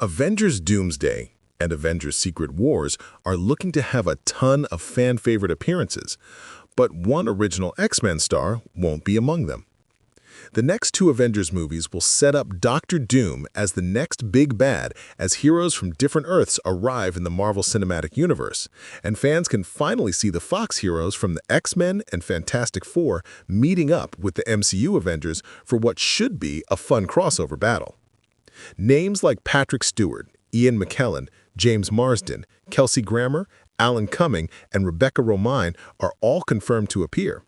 Avengers Doomsday and Avengers Secret Wars are looking to have a ton of fan-favorite appearances, but one original X-Men star won't be among them. The next two Avengers movies will set up Doctor Doom as the next big bad as heroes from different Earths arrive in the Marvel Cinematic Universe, and fans can finally see the Fox heroes from the X-Men and Fantastic Four meeting up with the MCU Avengers for what should be a fun crossover battle. Names like Patrick Stewart, Ian McKellen, James Marsden, Kelsey Grammer, Alan Cumming, and Rebecca Romijn are all confirmed to appear.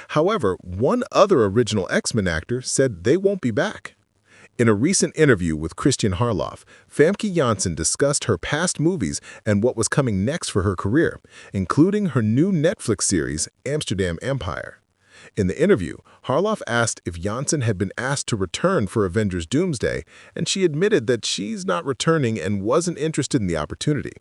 However, one other original X-Men actor said they won't be back. In a recent interview with Christian Harloff, Famke Janssen discussed her past movies and what was coming next for her career, including her new Netflix series, Amsterdam Empire. In the interview, Harloff asked if Janssen had been asked to return for Avengers Doomsday, and she admitted that she's not returning and wasn't interested in the opportunity.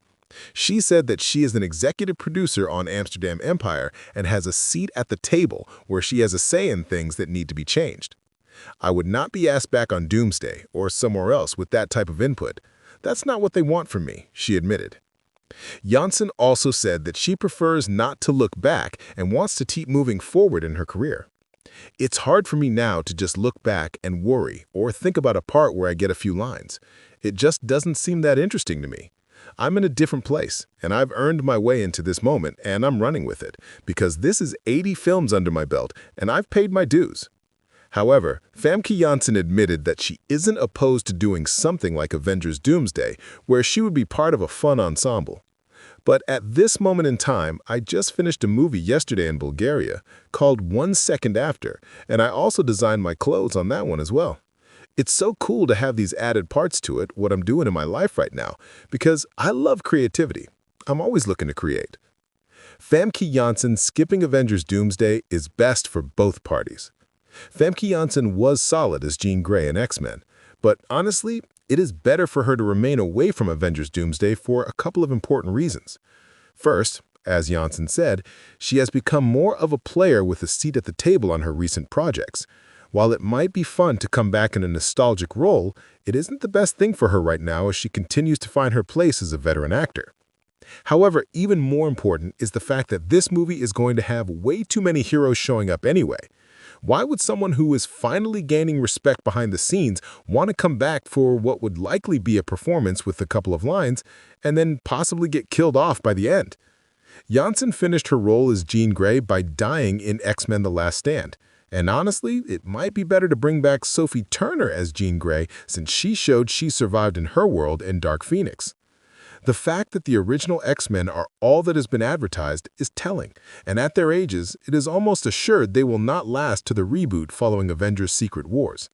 She said that she is an executive producer on Amsterdam Empire and has a seat at the table where she has a say in things that need to be changed. "I would not be asked back on Doomsday or somewhere else with that type of input. That's not what they want from me," she admitted. Janssen also said that she prefers not to look back and wants to keep moving forward in her career. "It's hard for me now to just look back and worry or think about a part where I get a few lines. It just doesn't seem that interesting to me. I'm in a different place, and I've earned my way into this moment, and I'm running with it, because this is 80 films under my belt, and I've paid my dues." However, Famke Janssen admitted that she isn't opposed to doing something like Avengers Doomsday, where she would be part of a fun ensemble. "But at this moment in time, I just finished a movie yesterday in Bulgaria called 1 Second After, and I also designed my clothes on that one as well. It's so cool to have these added parts to it, what I'm doing in my life right now, because I love creativity. I'm always looking to create." Famke Janssen skipping Avengers Doomsday is best for both parties. Famke Janssen was solid as Jean Grey in X-Men, but honestly, it is better for her to remain away from Avengers Doomsday for a couple of important reasons. First, as Janssen said, she has become more of a player with a seat at the table on her recent projects. While it might be fun to come back in a nostalgic role, it isn't the best thing for her right now as she continues to find her place as a veteran actor. However, even more important is the fact that this movie is going to have way too many heroes showing up anyway. Why would someone who is finally gaining respect behind the scenes want to come back for what would likely be a performance with a couple of lines and then possibly get killed off by the end? Janssen finished her role as Jean Grey by dying in X-Men The Last Stand. And honestly, it might be better to bring back Sophie Turner as Jean Grey since she showed she survived in her world in Dark Phoenix. The fact that the original X-Men are all that has been advertised is telling, and at their ages, it is almost assured they will not last to the reboot following Avengers Secret Wars.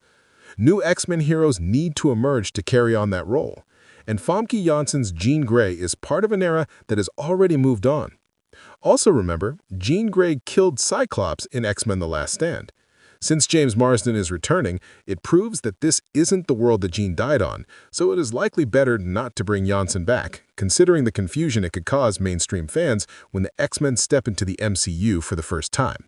New X-Men heroes need to emerge to carry on that role, and Famke Janssen's Jean Grey is part of an era that has already moved on. Also remember, Jean Grey killed Cyclops in X-Men The Last Stand. Since James Marsden is returning, it proves that this isn't the world that Jean died on, so it is likely better not to bring Janssen back, considering the confusion it could cause mainstream fans when the X-Men step into the MCU for the first time.